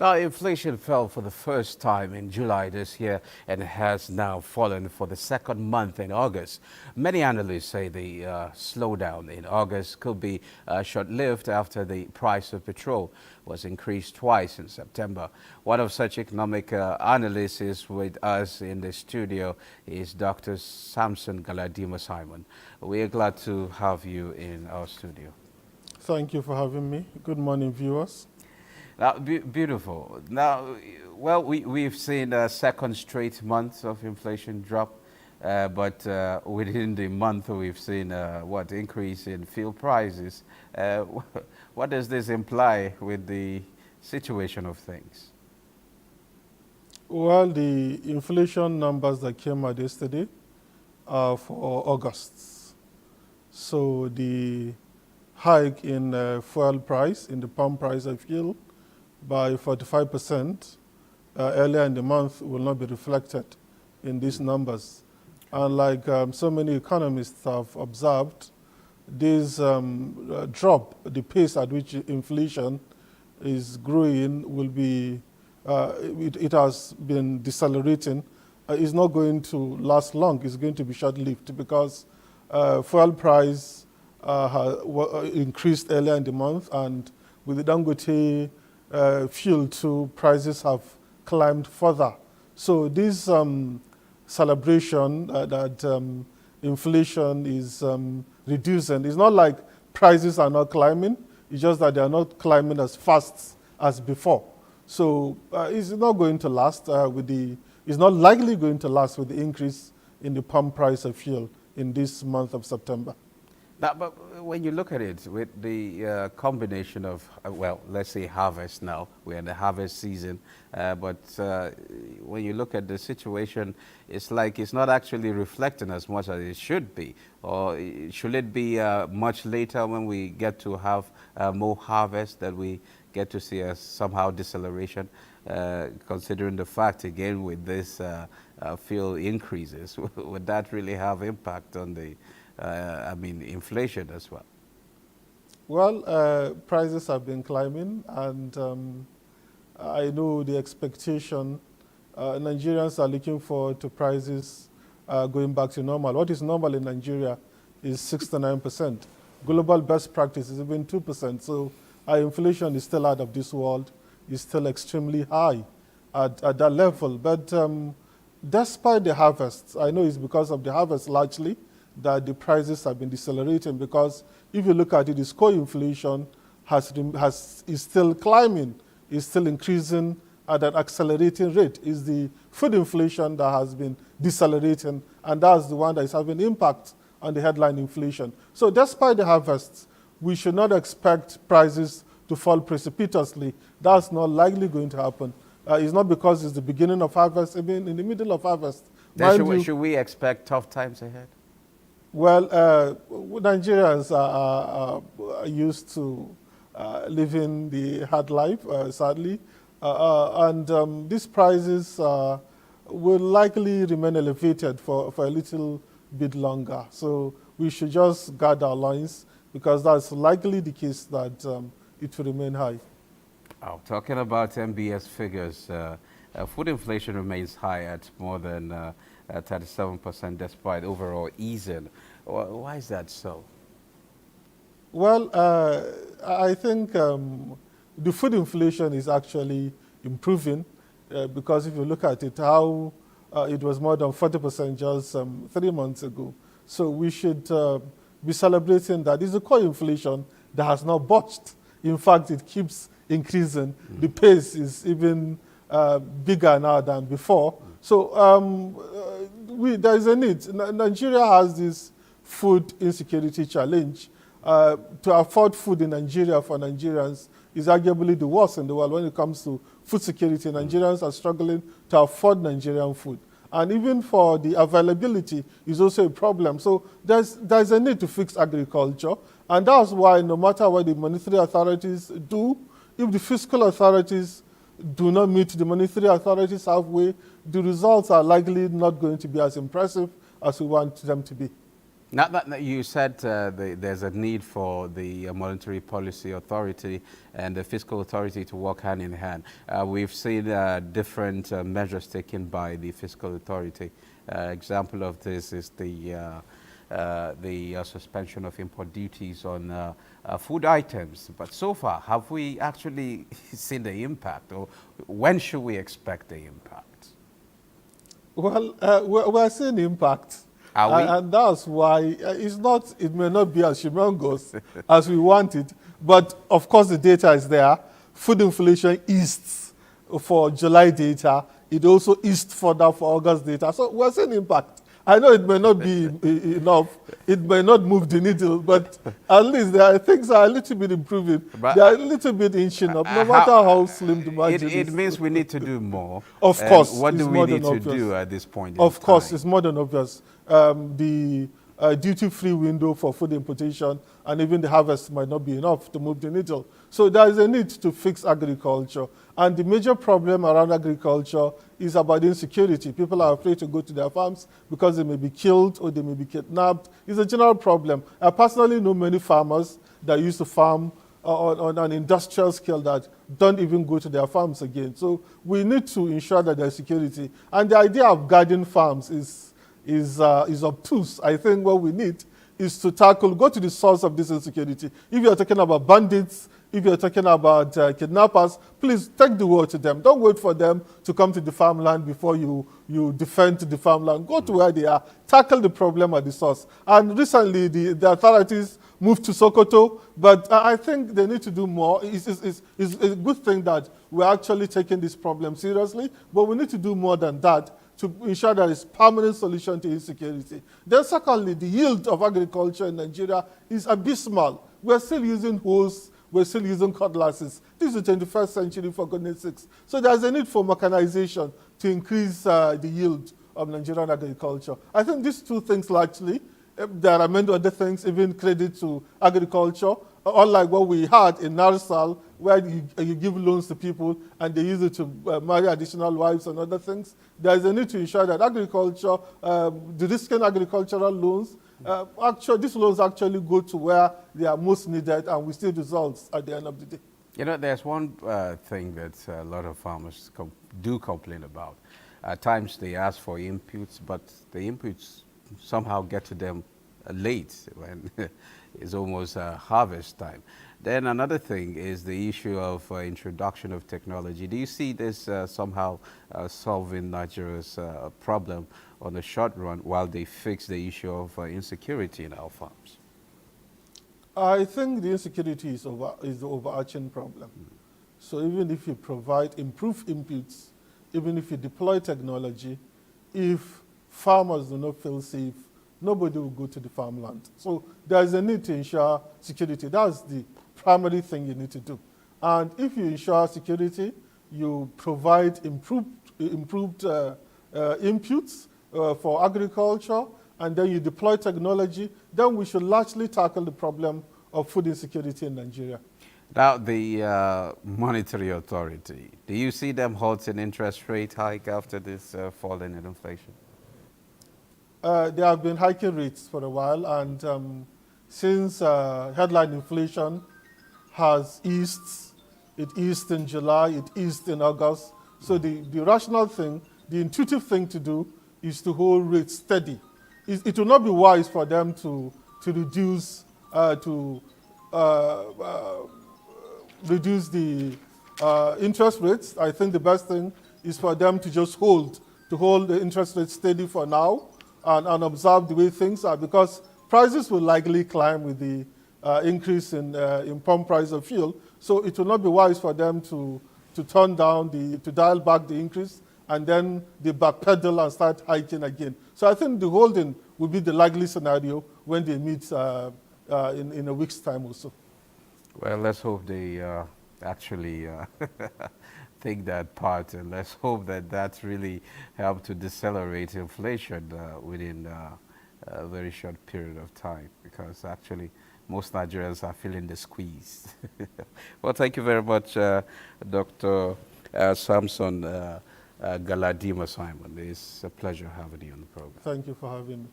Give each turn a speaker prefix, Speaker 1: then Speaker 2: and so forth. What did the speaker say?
Speaker 1: Now, inflation fell for the first time in July this year and has now fallen for the second month in August. Many analysts say the slowdown in August could be short-lived after the price of petrol was increased twice in September. One of such economic analysts is with us in the studio is Dr. Samson Galadima Simon. We are glad to have you in our studio.
Speaker 2: Thank you for having me. Good morning, viewers.
Speaker 1: Now, beautiful. Now, well, we've seen a second straight month of inflation drop, but within the month we've seen what increase in fuel prices. What does this imply with the situation of things?
Speaker 2: Well, the inflation numbers that came out yesterday are for August. So the hike in fuel price, in the pump price of fuel, by 45% earlier in the month will not be reflected in these numbers. And like so many economists have observed, this drop, the pace at which inflation is growing will be, it has been decelerating. It's not going to last long. It's going to be short-lived because fuel price increased earlier in the month, and with the Dangote fuel too, prices have climbed further. So this celebration that inflation is reducing, it's not like prices are not climbing, it's just that they are not climbing as fast as before. So it's not going to last it's not likely going to last with the increase in the pump price of fuel in this month of September.
Speaker 1: Now, but when you look at it with the combination of, well, let's say harvest now, we're in the harvest season, but when you look at the situation, it's like it's not actually reflecting as much as it should be. Or should it be much later when we get to have more harvest that we get to see a somehow deceleration, considering the fact, again, with this fuel increases, would that really have impact on the inflation as well?
Speaker 2: Well, prices have been climbing, and I know the expectation, Nigerians are looking forward to prices going back to normal. What is normal in Nigeria is 6 to 9%. Global best practice is even 2%. So our inflation is still out of this world, is still extremely high at that level. But despite the harvest, I know it's because of the harvest largely that the prices have been decelerating, because if you look at it, this core inflation is still climbing, is still increasing at an accelerating rate. It's the food inflation that has been decelerating, and that's the one that is having impact on the headline inflation. So despite the harvest, we should not expect prices to fall precipitously. That's not likely going to happen. It's not because it's the beginning of harvest, even in the middle of harvest.
Speaker 1: Should we expect tough times ahead?
Speaker 2: Well, Nigerians are used to living the hard life, sadly, and these prices will likely remain elevated for a little bit longer. So we should just guard our loins, because that's likely the case that it will remain high.
Speaker 1: Oh, talking about MBS figures, food inflation remains high at more than 37% despite overall easing. Why is that so?
Speaker 2: Well, I think the food inflation is actually improving, because if you look at it, how it was more than 40% just 3 months ago. So we should be celebrating that. It's the core inflation that has not budged. In fact, it keeps increasing. The pace is even bigger now than before. So there is a need. Nigeria has this food insecurity challenge. To afford food in Nigeria for Nigerians is arguably the worst in the world when it comes to food security. Nigerians are struggling to afford Nigerian food. And even for the availability is also a problem. So there's a need to fix agriculture. And that's why no matter what the monetary authorities do, if the fiscal authorities do not meet the monetary authorities halfway, the results are likely not going to be as impressive as we want them to be.
Speaker 1: Now that you said there's a need for the Monetary Policy Authority and the Fiscal Authority to work hand in hand. We've seen different measures taken by the Fiscal Authority. Example of this is the suspension of import duties on food items. But so far, have we actually seen the impact, or when should we expect the impact?
Speaker 2: Well, we're seeing impact.
Speaker 1: Are we?
Speaker 2: And that's why it may not be as humongous as we want it, but of course the data is there. Food inflation eased for July data. It also eased further for August data. So we're seeing impact. I know it may not be enough. It may not move the needle, but at least things are a little bit improving.
Speaker 1: But
Speaker 2: they are a little bit inching up, no matter how slim the margin is.
Speaker 1: It means we need to do more.
Speaker 2: Of course.
Speaker 1: What do we need to do at this point in
Speaker 2: Of course,
Speaker 1: time?
Speaker 2: it's more than obvious. The duty-free window for food importation and even the harvest might not be enough to move the needle. So there is a need to fix agriculture. And the major problem around agriculture is about insecurity. People are afraid to go to their farms because they may be killed or they may be kidnapped. It's a general problem. I personally know many farmers that used to farm on an industrial scale that don't even go to their farms again. So we need to ensure that there's security. And the idea of garden farms is obtuse. I think what we need is to go to the source of this insecurity. If you're talking about bandits, if you're talking about kidnappers, please take the word to them. Don't wait for them to come to the farmland before you defend the farmland. Go to where they are. Tackle the problem at the source. And recently, the authorities moved to Sokoto, but I think they need to do more. It's a good thing that we're actually taking this problem seriously, but we need to do more than that to ensure there is permanent solution to insecurity. Then secondly, the yield of agriculture in Nigeria is abysmal. We're still using hoes, we're still using cutlasses. This is the 21st century, for goodness sakes. So there's a need for mechanization to increase the yield of Nigerian agriculture. I think these two things largely, there are many other things, even credit to agriculture, unlike what we had in Narsal, where you give loans to people and they use it to marry additional wives and other things. There is a need to ensure that agriculture, the risking agricultural loans, these loans actually go to where they are most needed and we see results at the end of the day.
Speaker 1: You know, there's one thing that a lot of farmers do complain about. At times they ask for inputs, but the inputs somehow get to them late when it's almost harvest time. Then another thing is the issue of introduction of technology. Do you see this somehow solving Nigeria's problem on the short run while they fix the issue of insecurity in our farms?
Speaker 2: I think the insecurity is the overarching problem. So even if you provide improved inputs, even if you deploy technology, if farmers do not feel safe, nobody will go to the farmland. So there is a need to ensure security. That's the primary thing you need to do. And if you ensure security, you provide improved inputs for agriculture, and then you deploy technology, then we should largely tackle the problem of food insecurity in Nigeria.
Speaker 1: Now, the Monetary Authority, do you see them halting interest rate hike after this fall in inflation?
Speaker 2: They have been hiking rates for a while, and since headline inflation has eased, it eased in July, it eased in August. So the rational thing, the intuitive thing to do is to hold rates steady. It will not be wise for them to reduce reduce the interest rates. I think the best thing is for them to just hold the interest rate steady for now and observe the way things are, because prices will likely climb with the increase in pump price of fuel. So it will not be wise for them to dial back the increase and then they backpedal and start hiking again. So I think the holding will be the likely scenario when they meet in a week's time or so.
Speaker 1: Well, let's hope they actually take that part, and let's hope that that's really helped to decelerate inflation within a very short period of time, because actually most Nigerians are feeling the squeeze. Well, thank you very much, Dr. Samson Galadima Simon. It's a pleasure having you on the program.
Speaker 2: Thank you for having me.